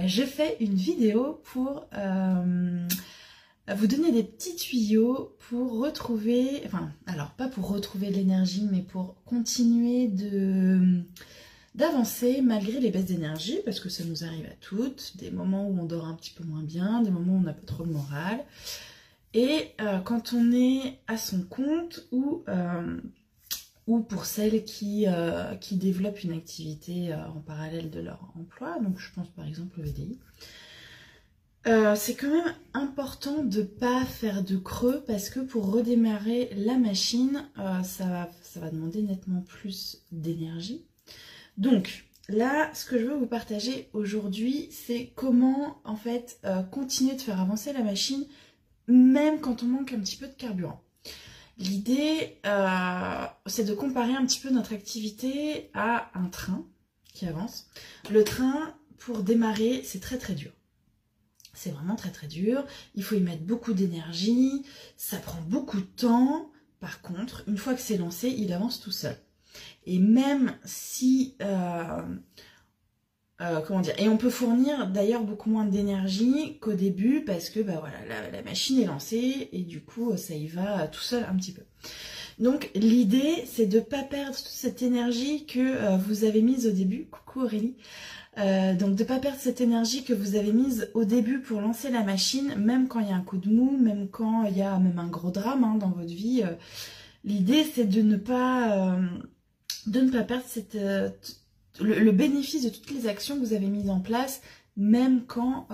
je fais une vidéo pour vous donner des petits tuyaux pour retrouver, enfin, alors pas pour retrouver l'énergie, mais pour continuer d'avancer malgré les baisses d'énergie, parce que ça nous arrive à toutes, des moments où on dort un petit peu moins bien, des moments où on n'a pas trop le moral, et quand on est à son compte ou pour celles qui développent une activité en parallèle de leur emploi, donc je pense par exemple au VDI, c'est quand même important de ne pas faire de creux parce que pour redémarrer la machine, ça va demander nettement plus d'énergie. Donc là, ce que je veux vous partager aujourd'hui, c'est comment en fait continuer de faire avancer la machine même quand on manque un petit peu de carburant. L'idée, c'est de comparer un petit peu notre activité à un train qui avance. Le train, pour démarrer, c'est très très dur. C'est vraiment très très dur. Il faut y mettre beaucoup d'énergie. Ça prend beaucoup de temps. Par contre, une fois que c'est lancé, il avance tout seul. Et même si... comment dire, et on peut fournir d'ailleurs beaucoup moins d'énergie qu'au début parce que bah voilà, la machine est lancée et du coup ça y va tout seul un petit peu. Donc l'idée c'est de ne pas perdre toute cette énergie que vous avez mise au début. Coucou Aurélie. Donc de ne pas perdre cette énergie que vous avez mise au début pour lancer la machine, même quand il y a un coup de mou, même quand il y a même un gros drame dans votre vie. L'idée c'est de ne pas perdre cette... le bénéfice de toutes les actions que vous avez mises en place, même quand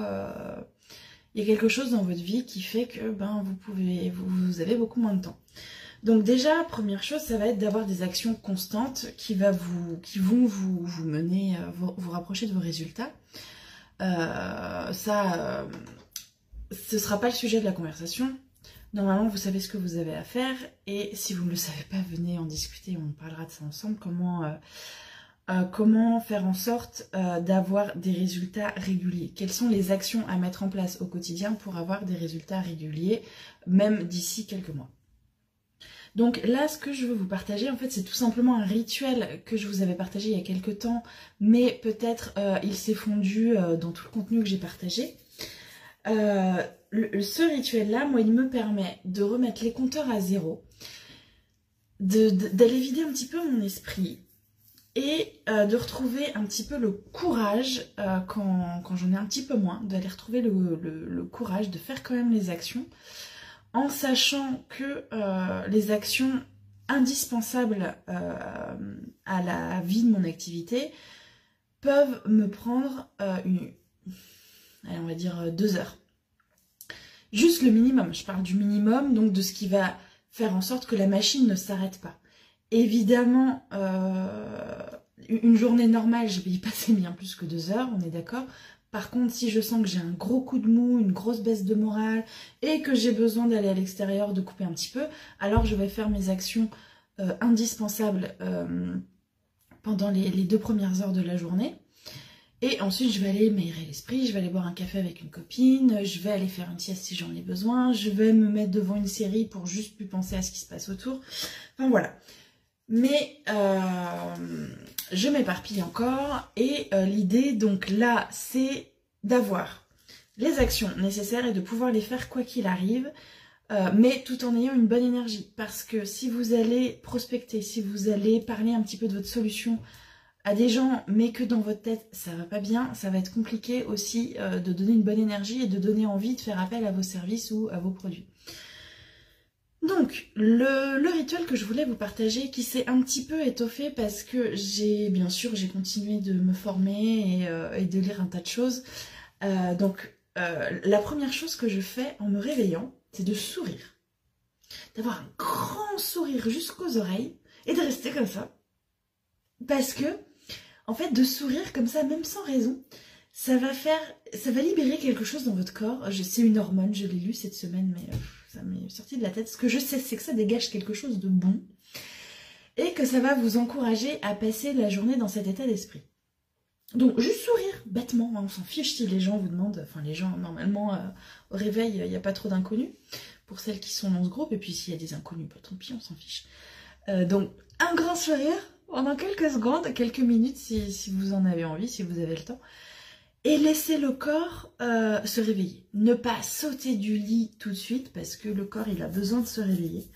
il y a quelque chose dans votre vie qui fait que ben, vous avez beaucoup moins de temps. Donc déjà, première chose, ça va être d'avoir des actions constantes qui vont vous mener, vous rapprocher de vos résultats. Ce sera pas le sujet de la conversation. Normalement, vous savez ce que vous avez à faire. Et si vous ne le savez pas, venez en discuter, on parlera de ça ensemble. Comment faire en sorte d'avoir des résultats réguliers. Quelles sont les actions à mettre en place au quotidien pour avoir des résultats réguliers, même d'ici quelques mois. Donc là, ce que je veux vous partager, en fait, c'est tout simplement un rituel que je vous avais partagé il y a quelques temps, mais peut-être il s'est fondu dans tout le contenu que j'ai partagé. Ce rituel-là, moi, il me permet de remettre les compteurs à zéro, d'aller vider un petit peu mon esprit, et de retrouver un petit peu le courage, quand j'en ai un petit peu moins, d'aller retrouver le courage de faire quand même les actions, en sachant que les actions indispensables à la vie de mon activité peuvent me prendre, allez, on va dire 2 heures. Juste le minimum, je parle du minimum, donc de ce qui va faire en sorte que la machine ne s'arrête pas. Évidemment, une journée normale, je vais y passer bien plus que 2 heures, on est d'accord. Par contre, si je sens que j'ai un gros coup de mou, une grosse baisse de morale, et que j'ai besoin d'aller à l'extérieur, de couper un petit peu, alors je vais faire mes actions indispensables pendant les 2 premières heures de la journée. Et ensuite, je vais aller m'aérer l'esprit, je vais aller boire un café avec une copine, je vais aller faire une sieste si j'en ai besoin, je vais me mettre devant une série pour juste plus penser à ce qui se passe autour. Enfin voilà. Mais je m'éparpille encore et l'idée donc là c'est d'avoir les actions nécessaires et de pouvoir les faire quoi qu'il arrive, mais tout en ayant une bonne énergie, parce que si vous allez prospecter, si vous allez parler un petit peu de votre solution à des gens mais que dans votre tête ça va pas bien, ça va être compliqué aussi de donner une bonne énergie et de donner envie de faire appel à vos services ou à vos produits. Donc, le rituel que je voulais vous partager, qui s'est un petit peu étoffé parce que bien sûr, j'ai continué de me former et de lire un tas de choses. La première chose que je fais en me réveillant, c'est de sourire. D'avoir un grand sourire jusqu'aux oreilles et de rester comme ça. Parce que, en fait, de sourire comme ça, même sans raison, ça va libérer quelque chose dans votre corps. C'est une hormone, je l'ai lu cette semaine, mais ça m'est sorti de la tête. Ce que je sais, c'est que ça dégage quelque chose de bon et que ça va vous encourager à passer la journée dans cet état d'esprit. Donc, juste sourire, bêtement, on s'en fiche si les gens vous demandent, enfin les gens, normalement, au réveil, il n'y a pas trop d'inconnus, pour celles qui sont dans ce groupe, et puis s'il y a des inconnus, pas tant pis, on s'en fiche. Donc, un grand sourire, pendant quelques secondes, quelques minutes, si vous en avez envie, si vous avez le temps. et laisser le corps se réveiller. Ne pas sauter du lit tout de suite parce que le corps il a besoin de se réveiller.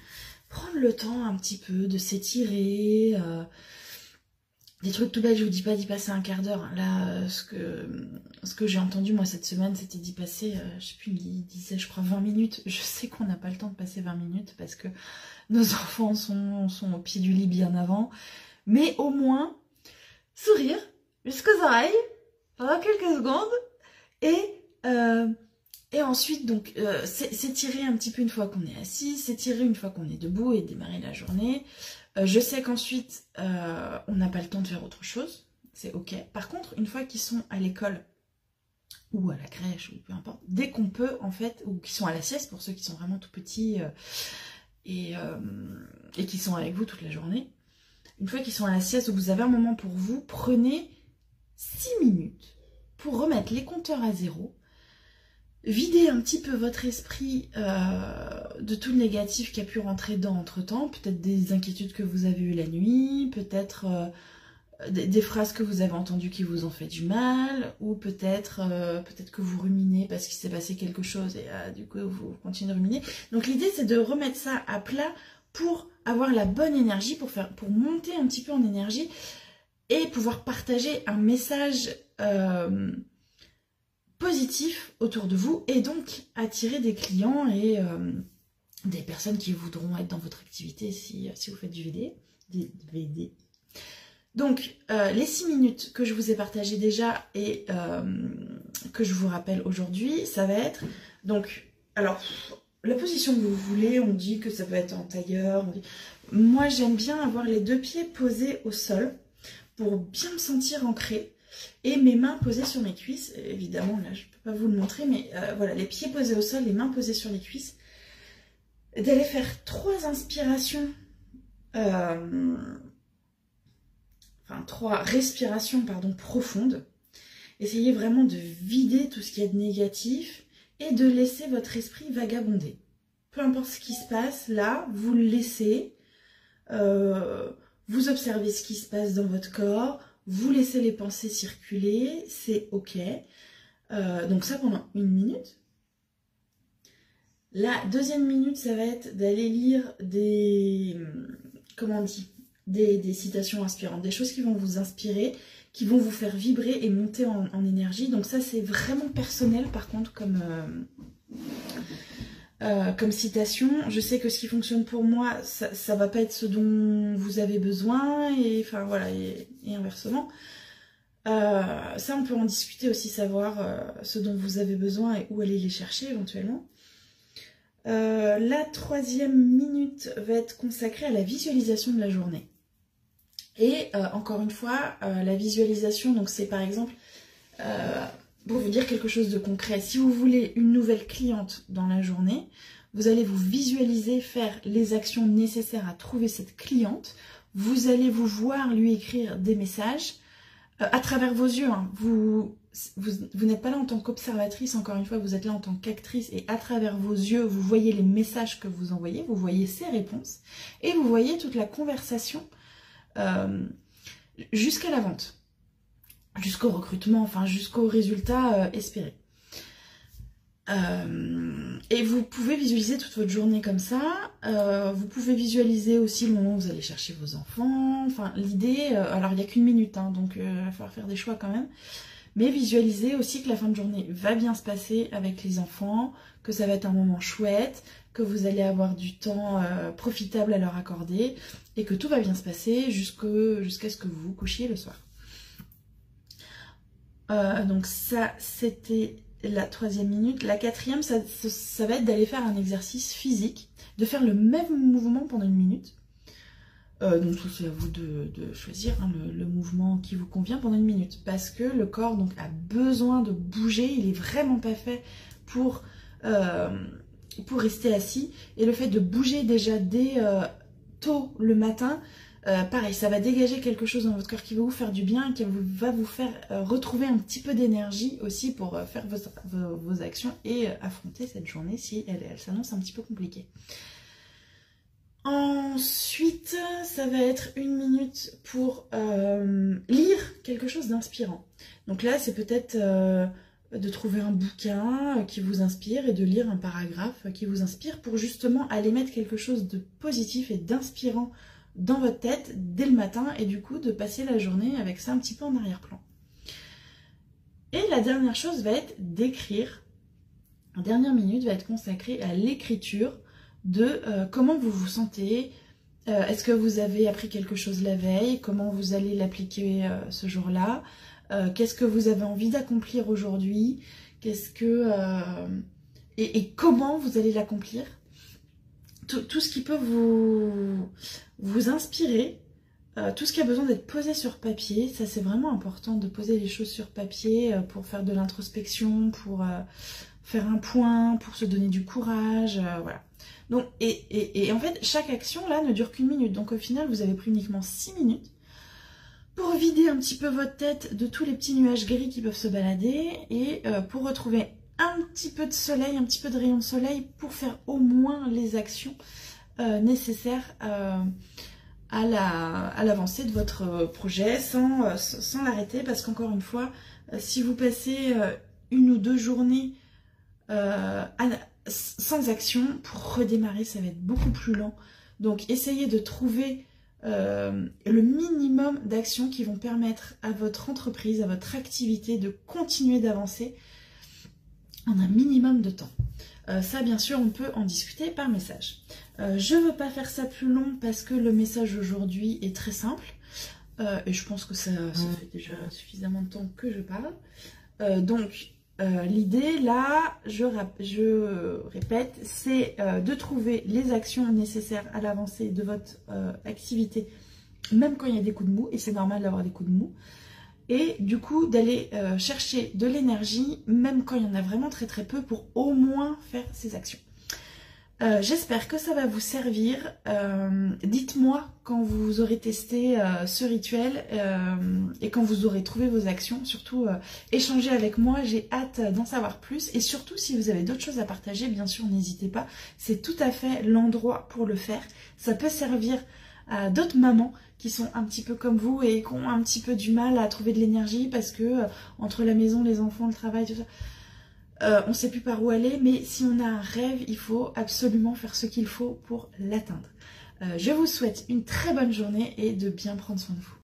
Prendre le temps un petit peu de s'étirer, des trucs tout bêtes, je vous dis pas d'y passer un quart d'heure. Là, ce que j'ai entendu moi cette semaine, c'était d'y passer, je sais plus, il disait je crois 20 minutes. Je sais qu'on n'a pas le temps de passer 20 minutes parce que nos enfants sont au pied du lit bien avant. Mais au moins, sourire jusqu'aux oreilles pendant quelques secondes et ensuite donc s'étirer un petit peu une fois qu'on est assis, s'étirer une fois qu'on est debout et démarrer la journée. Je sais qu'ensuite on n'a pas le temps de faire autre chose, c'est ok. Par contre, une fois qu'ils sont à l'école ou à la crèche ou peu importe, dès qu'on peut en fait, ou qu'ils sont à la sieste pour ceux qui sont vraiment tout petits et qui sont avec vous toute la journée, une fois qu'ils sont à la sieste ou que vous avez un moment pour vous, prenez 6 minutes pour remettre les compteurs à zéro, vider un petit peu votre esprit de tout le négatif qui a pu rentrer dedans entre-temps, peut-être des inquiétudes que vous avez eues la nuit, peut-être des phrases que vous avez entendues qui vous ont fait du mal, ou peut-être que vous ruminez parce qu'il s'est passé quelque chose et du coup vous continuez de ruminer. Donc l'idée c'est de remettre ça à plat pour avoir la bonne énergie, pour monter un petit peu en énergie et pouvoir partager un message positif autour de vous et donc attirer des clients et des personnes qui voudront être dans votre activité si vous faites du VD. Donc les 6 minutes que je vous ai partagées déjà et que je vous rappelle aujourd'hui, ça va être donc, alors la position que vous voulez, on dit que ça peut être en tailleur, moi j'aime bien avoir les 2 pieds posés au sol pour bien me sentir ancrée et mes mains posées sur mes cuisses. Évidemment là je peux pas vous le montrer, mais voilà, les pieds posés au sol, les mains posées sur les cuisses, d'aller faire 3 inspirations, 3 respirations pardon, profondes. Essayez vraiment de vider tout ce qu'il y a de négatif et de laisser votre esprit vagabonder. Peu importe ce qui se passe là, vous le laissez, vous observez ce qui se passe dans votre corps, vous laissez les pensées circuler, c'est ok. Donc ça pendant 1 minute. La 2e minute, ça va être d'aller lire des citations inspirantes, des choses qui vont vous inspirer, qui vont vous faire vibrer et monter en énergie. Donc ça c'est vraiment personnel par contre comme citation. Je sais que ce qui fonctionne pour moi, ça va pas être ce dont vous avez besoin, et enfin voilà, et inversement. Ça on peut en discuter aussi, savoir ce dont vous avez besoin et où aller les chercher éventuellement. La 3e minute va être consacrée à la visualisation de la journée. Et encore une fois, la visualisation, donc c'est par exemple, pour vous dire quelque chose de concret, si vous voulez une nouvelle cliente dans la journée, vous allez vous visualiser faire les actions nécessaires à trouver cette cliente, vous allez vous voir lui écrire des messages à travers vos yeux, hein. Vous n'êtes pas là en tant qu'observatrice, encore une fois, vous êtes là en tant qu'actrice, et à travers vos yeux, vous voyez les messages que vous envoyez, vous voyez ses réponses, et vous voyez toute la conversation jusqu'à la vente, jusqu'au recrutement, enfin jusqu'au résultat espéré. Et vous pouvez visualiser toute votre journée comme ça. Vous pouvez visualiser aussi le moment où vous allez chercher vos enfants. Enfin, l'idée, alors il n'y a qu'1 minute, hein, donc il va falloir faire des choix quand même. Mais visualisez aussi que la fin de journée va bien se passer avec les enfants, que ça va être un moment chouette, que vous allez avoir du temps profitable à leur accorder, et que tout va bien se passer jusqu'à ce que vous vous couchiez le soir. Donc ça, c'était la 3e minute. La 4e, ça va être d'aller faire un exercice physique, de faire le même mouvement pendant 1 minute. Donc c'est à vous de choisir hein, le mouvement qui vous convient pendant 1 minute, parce que le corps donc a besoin de bouger, il est vraiment pas fait pour rester assis, et le fait de bouger déjà dès tôt le matin, pareil, ça va dégager quelque chose dans votre corps qui va vous faire du bien, qui va vous faire retrouver un petit peu d'énergie aussi pour faire vos actions et affronter cette journée si elle s'annonce un petit peu compliquée. Ensuite, ça va être 1 minute pour lire quelque chose d'inspirant. Donc là, c'est peut-être de trouver un bouquin qui vous inspire et de lire un paragraphe qui vous inspire pour justement aller mettre quelque chose de positif et d'inspirant dans votre tête dès le matin et du coup de passer la journée avec ça un petit peu en arrière-plan. Et la dernière chose va être d'écrire. La dernière minute va être consacrée à l'écriture de comment vous vous sentez, est-ce que vous avez appris quelque chose la veille, comment vous allez l'appliquer ce jour-là, qu'est-ce que vous avez envie d'accomplir aujourd'hui, et comment vous allez l'accomplir. Tout ce qui peut vous inspirer, tout ce qui a besoin d'être posé sur papier, ça c'est vraiment important de poser les choses sur papier pour faire de l'introspection, pour faire un point, pour se donner du courage, voilà. Donc, et en fait, chaque action là ne dure qu'1 minute, donc au final vous avez pris uniquement 6 minutes pour vider un petit peu votre tête de tous les petits nuages gris qui peuvent se balader et pour retrouver un petit peu de soleil, un petit peu de rayon de soleil pour faire au moins les actions nécessaires à l'avancée de votre projet sans l'arrêter, parce qu'encore une fois, si vous passez 1 ou 2 journées sans action, pour redémarrer ça va être beaucoup plus lent. Donc essayez de trouver le minimum d'actions qui vont permettre à votre entreprise, à votre activité de continuer d'avancer en un minimum de temps. Ça bien sûr on peut en discuter par message. Je ne veux pas faire ça plus long parce que le message aujourd'hui est très simple et je pense que ça fait déjà suffisamment de temps que je parle. Donc l'idée là, je répète, c'est de trouver les actions nécessaires à l'avancée de votre activité, même quand il y a des coups de mou, et c'est normal d'avoir des coups de mou, et du coup d'aller chercher de l'énergie, même quand il y en a vraiment très très peu, pour au moins faire ces actions. J'espère que ça va vous servir. Dites-moi quand vous aurez testé ce rituel et quand vous aurez trouvé vos actions. Surtout, échangez avec moi, j'ai hâte d'en savoir plus. Et surtout, si vous avez d'autres choses à partager, bien sûr, n'hésitez pas. C'est tout à fait l'endroit pour le faire. Ça peut servir à d'autres mamans qui sont un petit peu comme vous et qui ont un petit peu du mal à trouver de l'énergie parce que entre la maison, les enfants, le travail, tout ça... on ne sait plus par où aller, mais si on a un rêve, il faut absolument faire ce qu'il faut pour l'atteindre. Je vous souhaite une très bonne journée et de bien prendre soin de vous.